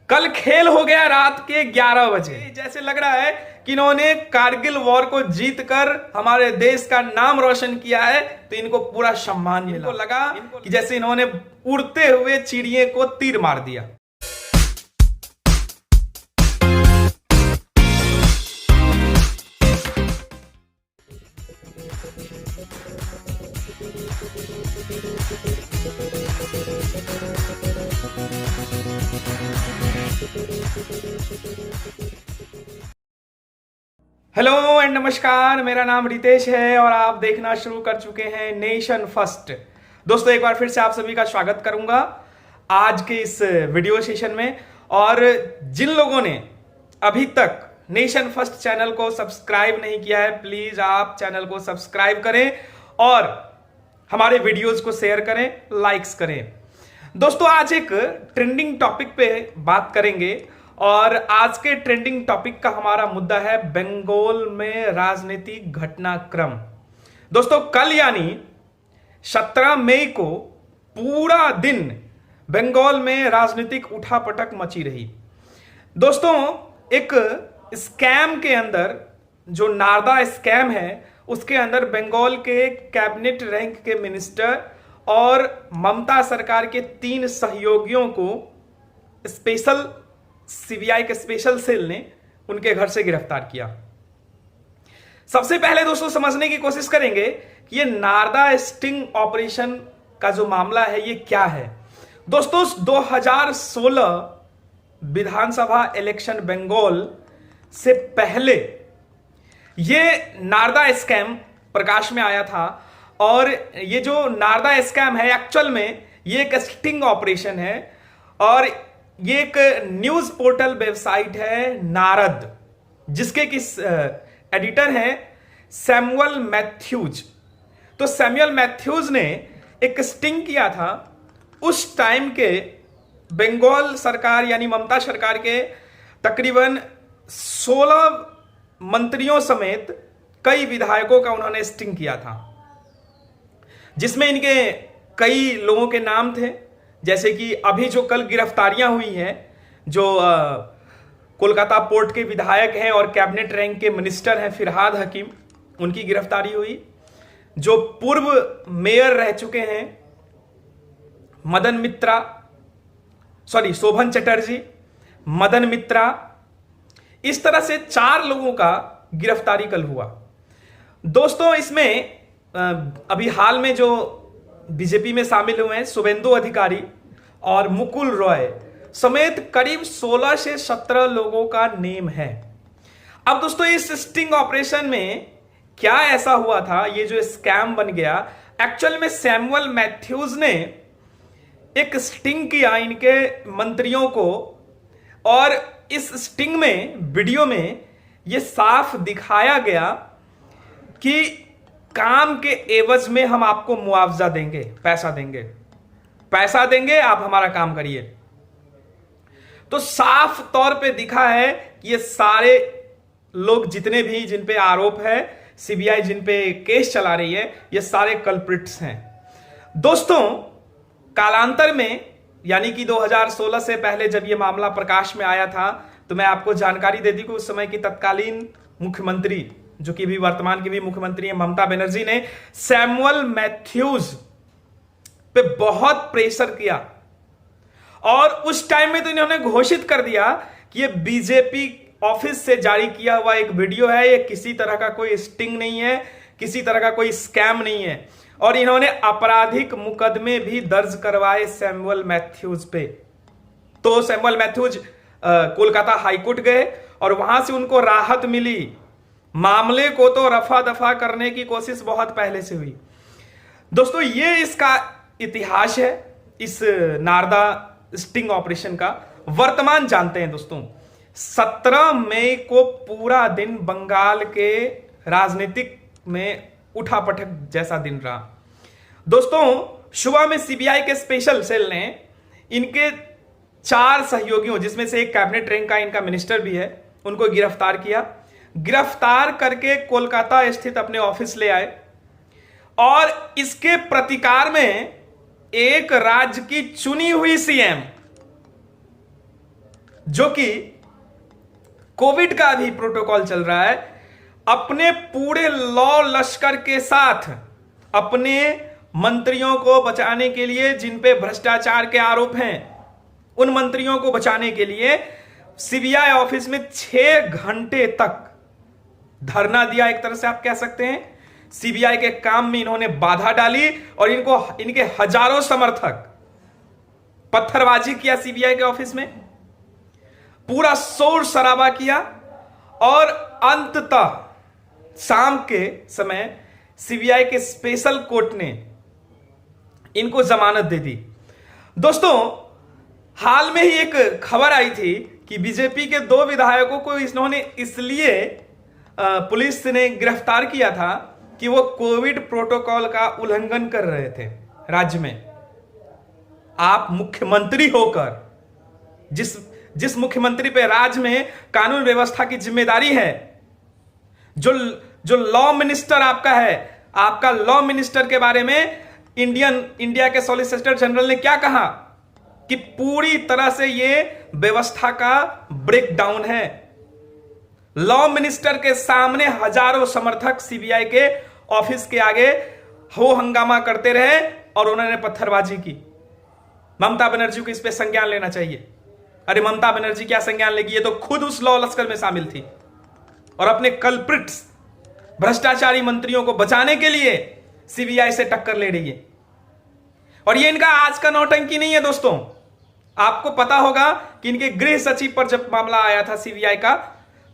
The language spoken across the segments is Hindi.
कल खेल हो गया रात के 11 बजे। जैसे लग रहा है कि इन्होंने कारगिल वॉर को जीतकर हमारे देश का नाम रोशन किया है, तो इनको पूरा सम्मान मिला। इनको लगा कि जैसे इन्होंने उड़ते हुए चिड़िए को तीर मार दिया। हेलो एंड नमस्कार, मेरा नाम रितेश है और आप देखना शुरू कर चुके हैं नेशन फर्स्ट। दोस्तों, एक बार फिर से आप सभी का स्वागत करूंगा आज के इस वीडियो सेशन में। और जिन लोगों ने अभी तक नेशन फर्स्ट चैनल को सब्सक्राइब नहीं किया है, प्लीज आप चैनल को सब्सक्राइब करें और हमारे वीडियोज को शेयर करें, लाइक्स करें। दोस्तों, आज एक ट्रेंडिंग टॉपिक पे बात करेंगे और आज के ट्रेंडिंग टॉपिक का हमारा मुद्दा है बंगाल में राजनीतिक घटनाक्रम। दोस्तों, कल यानी 17 मई को पूरा दिन बंगाल में राजनीतिक उठापटक मची रही। दोस्तों, एक स्कैम के अंदर, जो नारदा स्कैम है, उसके अंदर बंगाल के कैबिनेट रैंक के मिनिस्टर और ममता सरकार के 3 सहयोगियों को स्पेशल सीबीआई के स्पेशल सेल ने उनके घर से गिरफ्तार किया। सबसे पहले दोस्तों समझने की कोशिश करेंगे कि ये नारदा स्टिंग ऑपरेशन का जो मामला है ये क्या है। दोस्तों, 2016 विधानसभा इलेक्शन बंगाल से पहले ये नारदा स्कैम प्रकाश में आया था। और ये जो नारदा स्कैम है एक्चुअल में ये एक स्टिंग ऑपरेशन है और ये एक न्यूज पोर्टल वेबसाइट है नारद, जिसके किस एडिटर हैं सैमुअल मैथ्यूज। तो सैमुअल मैथ्यूज ने एक स्टिंग किया था उस टाइम के बंगाल सरकार यानी ममता सरकार के तकरीबन 16 मंत्रियों समेत कई विधायकों का उन्होंने स्टिंग किया था, जिसमें इनके कई लोगों के नाम थे। जैसे कि अभी जो कल गिरफ्तारियां हुई हैं, जो कोलकाता पोर्ट के विधायक हैं और कैबिनेट रैंक के मिनिस्टर हैं फिरहाद हकीम, उनकी गिरफ्तारी हुई। जो पूर्व मेयर रह चुके हैं शोभन चटर्जी, मदन मित्रा, इस तरह से 4 लोगों का गिरफ्तारी कल हुआ। दोस्तों, इसमें अभी हाल में जो बीजेपी में शामिल हुए हैं शुभेंदु अधिकारी और मुकुल रॉय समेत करीब 16 से 17 लोगों का नेम है। अब दोस्तों, इस स्टिंग ऑपरेशन में क्या ऐसा हुआ था, ये जो स्कैम बन गया, एक्चुअल में सैमुअल मैथ्यूज ने एक स्टिंग किया इनके मंत्रियों को। और इस स्टिंग में, वीडियो में ये साफ दिखाया गया कि काम के एवज में हम आपको मुआवजा देंगे, पैसा देंगे, आप हमारा काम करिए। तो साफ तौर पे दिखा है कि ये सारे लोग जितने भी जिन पे आरोप है, सीबीआई जिन पे केस चला रही है, ये सारे कल्प्रिट्स हैं। दोस्तों, कालांतर में यानी कि 2016 से पहले जब ये मामला प्रकाश में आया था, तो मैं आपको जानकारी दे दी कि उस समय की तत्कालीन मुख्यमंत्री, जो कि भी वर्तमान की भी मुख्यमंत्री है, ममता बनर्जी ने सैमुअल मैथ्यूज पे बहुत प्रेशर किया। और उस टाइम में तो इन्होंने घोषित कर दिया कि ये बीजेपी ऑफिस से जारी किया हुआ एक वीडियो है, ये किसी तरह का कोई स्टिंग नहीं है, किसी तरह का कोई स्कैम नहीं है। और इन्होंने आपराधिक मुकदमे भी दर्ज करवाए सैमुअल मैथ्यूज पे। तो सैमुअल मैथ्यूज कोलकाता हाईकोर्ट गए और वहां से उनको राहत मिली। मामले को तो रफा दफा करने की कोशिश बहुत पहले से हुई। दोस्तों, ये इसका इतिहास है, इस नारदा स्टिंग ऑपरेशन का। वर्तमान जानते हैं दोस्तों, 17 मई को पूरा दिन बंगाल के राजनीतिक में उठापटक जैसा दिन रहा। दोस्तों, सुबह में सीबीआई के स्पेशल सेल ने इनके 4 सहयोगियों, जिसमें से एक कैबिनेट रैंक का इनका मिनिस्टर भी है, उनको गिरफ्तार किया। गिरफ्तार करके कोलकाता स्थित अपने ऑफिस ले आए और इसके प्रतिकार में एक राज्य की चुनी हुई सीएम जो कि कोविड का भी प्रोटोकॉल चल रहा है, अपने पूरे लॉ लश्कर के साथ अपने मंत्रियों को बचाने के लिए, जिन पे भ्रष्टाचार के आरोप हैं, उन मंत्रियों को बचाने के लिए सीबीआई ऑफिस में 6 घंटे तक धरना दिया। एक तरह से आप कह सकते हैं सीबीआई के काम में इन्होंने बाधा डाली और इनके हजारों समर्थक पत्थरबाजी किया सीबीआई के ऑफिस में, पूरा शोर शराबा किया और अंततः शाम के समय सीबीआई के स्पेशल कोर्ट ने इनको जमानत दे दी। दोस्तों, हाल में ही एक खबर आई थी कि बीजेपी के 2 विधायकों को इन्होंने इसलिए पुलिस ने गिरफ्तार किया था कि वो कोविड प्रोटोकॉल का उल्लंघन कर रहे थे राज्य में। आप मुख्यमंत्री होकर, जिस मुख्यमंत्री पे राज्य में कानून व्यवस्था की जिम्मेदारी है, जो लॉ मिनिस्टर आपका है, आपका लॉ मिनिस्टर के बारे में इंडिया के सॉलिसिटर जनरल ने क्या कहा कि पूरी तरह से ये व्यवस्था का ब्रेकडाउन है। लॉ मिनिस्टर के सामने हजारों समर्थक सीबीआई के ऑफिस के आगे हो हंगामा करते रहे और उन्होंने पत्थरबाजी की। ममता बनर्जी को इस पे संज्ञान लेना चाहिए। अरे ममता बनर्जी क्या संज्ञान लेगी, ये तो खुद उस लॉ लश्कर में शामिल थी और अपने कल्प्रिट्स भ्रष्टाचारी मंत्रियों को बचाने के लिए सीबीआई से टक्कर ले रही है। और ये इनका आज का नौटंकी नहीं है दोस्तों। आपको पता होगा कि इनके गृह सचिव पर जब मामला आया था सीबीआई का,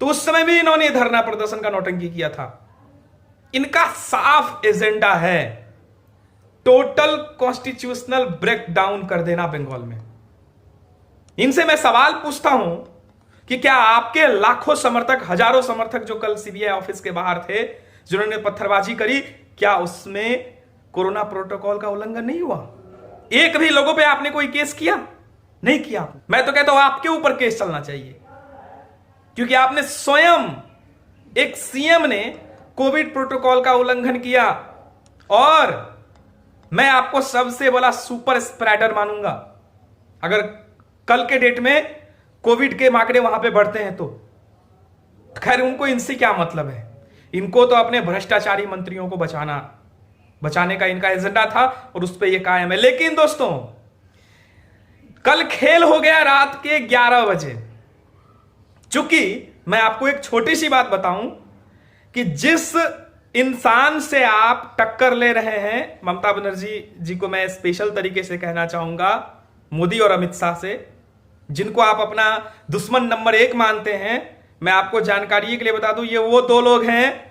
तो उस समय भी इन्होंने धरना प्रदर्शन का नौटंकी किया था। इनका साफ एजेंडा है टोटल कॉन्स्टिट्यूशनल ब्रेकडाउन कर देना बंगाल में। इनसे मैं सवाल पूछता हूं कि क्या आपके लाखों समर्थक, हजारों समर्थक जो कल सीबीआई ऑफिस के बाहर थे, जिन्होंने पत्थरबाजी करी, क्या उसमें कोरोना प्रोटोकॉल का उल्लंघन नहीं हुआ? एक भी लोगों पे आपने कोई केस किया? नहीं किया। मैं तो कहता हूं आपके ऊपर केस चलना चाहिए, क्योंकि आपने स्वयं, एक सीएम ने कोविड प्रोटोकॉल का उल्लंघन किया। और मैं आपको सबसे बड़ा सुपर स्प्रेडर मानूंगा अगर कल के डेट में कोविड के आंकड़े वहां पे बढ़ते हैं तो। खैर, उनको इनसे क्या मतलब है? इनको तो अपने भ्रष्टाचारी मंत्रियों को बचाने का इनका एजेंडा था और उस पर यह कायम है। लेकिन दोस्तों, कल खेल हो गया रात के 11 बजे। चूंकि मैं आपको एक छोटी सी बात बताऊं कि जिस इंसान से आप टक्कर ले रहे हैं, ममता बनर्जी जी को मैं स्पेशल तरीके से कहना चाहूंगा, मोदी और अमित शाह से, जिनको आप अपना दुश्मन नंबर 1 मानते हैं, मैं आपको जानकारी के लिए बता दूं, ये वो 2 लोग हैं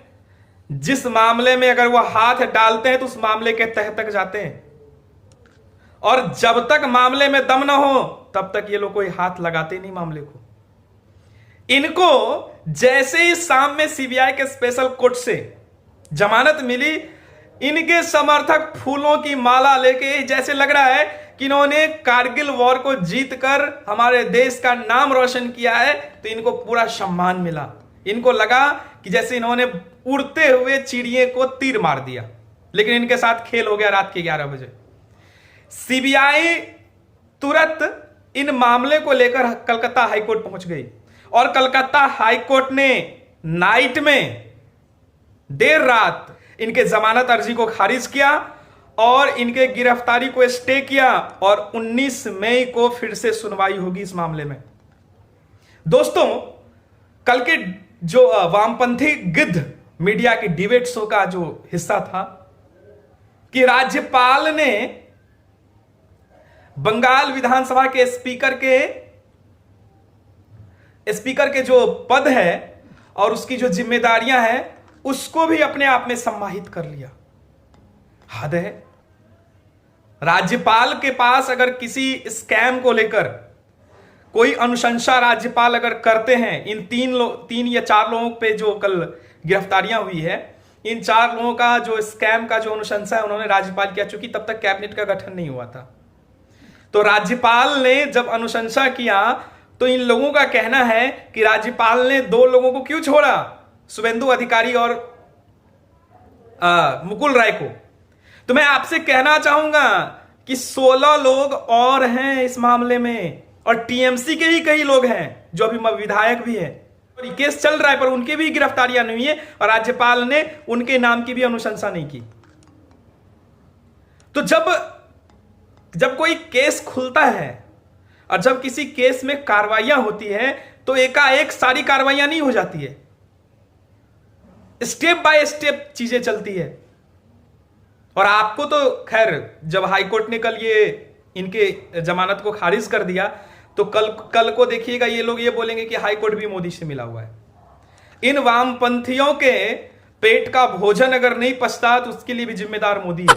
जिस मामले में अगर वो हाथ डालते हैं तो उस मामले के तह तक जाते हैं, और जब तक मामले में दम ना हो तब तक ये लोग कोई हाथ लगाते नहीं मामले को। इनको जैसे ही शाम में सीबीआई के स्पेशल कोर्ट से जमानत मिली, इनके समर्थक फूलों की माला लेके, जैसे लग रहा है कि इन्होंने कारगिल वॉर को जीतकर हमारे देश का नाम रोशन किया है, तो इनको पूरा सम्मान मिला। इनको लगा कि जैसे इन्होंने उड़ते हुए चिड़िए को तीर मार दिया। लेकिन इनके साथ खेल हो गया रात के 11 बजे। सीबीआई तुरंत इन मामले को लेकर कलकत्ता हाईकोर्ट पहुंच गई और कलकत्ता हाईकोर्ट ने नाइट में, देर रात, इनके जमानत अर्जी को खारिज किया और इनके गिरफ्तारी को स्टे किया और 19 मई को फिर से सुनवाई होगी इस मामले में। दोस्तों, कल के जो वामपंथी गिद्ध मीडिया के डिबेट शो का जो हिस्सा था कि राज्यपाल ने बंगाल विधानसभा के स्पीकर के जो पद है और उसकी जो जिम्मेदारियां हैं उसको भी अपने आप में सम्मानित कर लिया। हद है। राज्यपाल के पास अगर किसी स्कैम को लेकर कोई अनुशंसा राज्यपाल अगर करते हैं, इन 3 या 4 लोगों पे जो कल गिरफ्तारियां हुई है, इन 4 लोगों का जो स्कैम का जो अनुशंसा है उन्होंने राज्यपाल किया, चूंकि तब तक कैबिनेट का गठन नहीं हुआ था। तो राज्यपाल ने जब अनुशंसा किया तो इन लोगों का कहना है कि राज्यपाल ने 2 लोगों को क्यों छोड़ा, शुभेंदु अधिकारी और मुकुल राय को। तो मैं आपसे कहना चाहूंगा कि 16 लोग और हैं इस मामले में। और टीएमसी के ही कई लोग हैं जो अभी विधायक भी हैं और ये केस चल रहा है, पर उनकी भी गिरफ्तारियां नहीं हुई है और राज्यपाल ने उनके नाम की भी अनुशंसा नहीं की। तो जब कोई केस खुलता है और जब किसी केस में कार्रवाइयां होती हैं तो एकाएक सारी कार्रवाइयां नहीं हो जाती है, स्टेप बाय स्टेप चीजें चलती है। और आपको तो खैर जब हाईकोर्ट ने कल ये इनके जमानत को खारिज कर दिया तो कल को देखिएगा ये लोग ये बोलेंगे कि हाईकोर्ट भी मोदी से मिला हुआ है। इन वामपंथियों के पेट का भोजन अगर नहीं पचता तो उसके लिए भी जिम्मेदार मोदी है।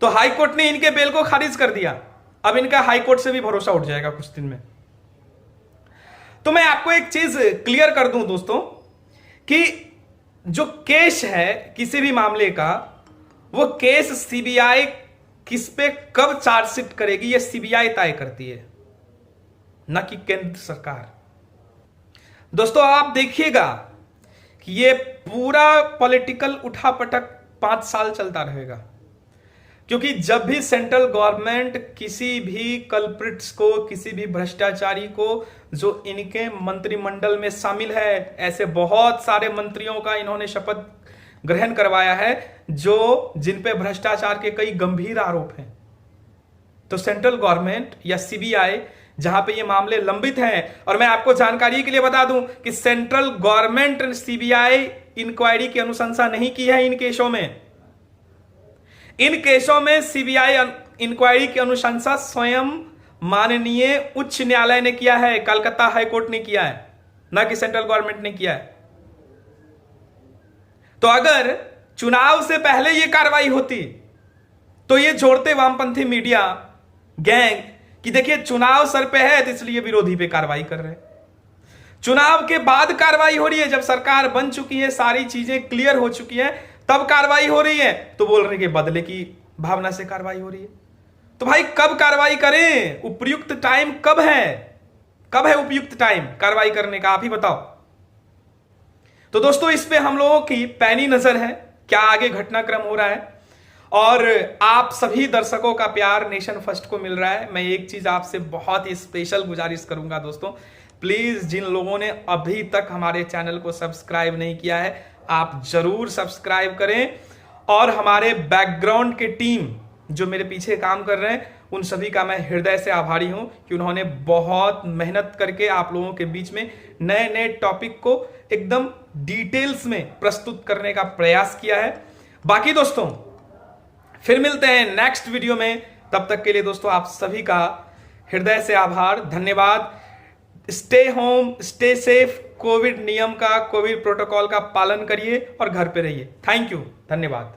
तो हाईकोर्ट ने इनके बेल को खारिज कर दिया, अब इनका हाईकोर्ट से भी भरोसा उठ जाएगा कुछ दिन में। तो मैं आपको एक चीज क्लियर कर दूं दोस्तों कि जो केस है किसी भी मामले का, वो केस सीबीआई किस पे कब चार्जशीट करेगी ये सीबीआई तय करती है, न कि केंद्र सरकार। दोस्तों आप देखिएगा कि ये पूरा पॉलिटिकल उठापटक 5 साल चलता रहेगा, क्योंकि जब भी सेंट्रल गवर्नमेंट किसी भी कल्प्रिट्स को, किसी भी भ्रष्टाचारी को जो इनके मंत्रिमंडल में शामिल है, ऐसे बहुत सारे मंत्रियों का इन्होंने शपथ ग्रहण करवाया है जो जिन पे भ्रष्टाचार के कई गंभीर आरोप हैं, तो सेंट्रल गवर्नमेंट या सीबीआई जहां पे ये मामले लंबित हैं, और मैं आपको जानकारी के लिए बता दूं कि सेंट्रल गवर्नमेंट सीबीआई इंक्वायरी की अनुशंसा नहीं की है इन केसों में। इन केसों में सीबीआई इंक्वायरी की अनुशंसा स्वयं माननीय उच्च न्यायालय ने किया है, कलकत्ता हाईकोर्ट ने किया है, ना कि सेंट्रल गवर्नमेंट ने किया है। तो अगर चुनाव से पहले यह कार्रवाई होती तो ये जोड़ते वामपंथी मीडिया गैंग कि देखिए चुनाव सर पे है तो इसलिए विरोधी पे कार्रवाई कर रहे हैं। चुनाव के बाद कार्रवाई हो रही है, जब सरकार बन चुकी है, सारी चीजें क्लियर हो चुकी है, तब कार्रवाई हो रही है, तो बोल रहे कि बदले की भावना से कार्रवाई हो रही है। तो भाई कब कार्रवाई करें? उपयुक्त टाइम कब है? कब है उपयुक्त टाइम कार्रवाई करने का, आप ही बताओ। तो दोस्तों इस पे हम लोगों की पैनी नजर है, क्या आगे घटनाक्रम हो रहा है, और आप सभी दर्शकों का प्यार नेशन फर्स्ट को मिल रहा है। मैं एक चीज आपसे बहुत ही स्पेशल गुजारिश करूंगा दोस्तों, प्लीज जिन लोगों ने अभी तक हमारे चैनल को सब्सक्राइब नहीं किया है, आप जरूर सब्सक्राइब करें। और हमारे बैकग्राउंड के टीम जो मेरे पीछे काम कर रहे हैं, उन सभी का मैं हृदय से आभारी हूं कि उन्होंने बहुत मेहनत करके आप लोगों के बीच में नए नए टॉपिक को एकदम डिटेल्स में प्रस्तुत करने का प्रयास किया है। बाकी दोस्तों फिर मिलते हैं नेक्स्ट वीडियो में, तब तक के लिए दोस्तों आप सभी का हृदय से आभार, धन्यवाद। Stay home, stay safe, Covid नियम का, कोविड प्रोटोकॉल का पालन करिए और घर पे रहिए। थैंक यू, धन्यवाद।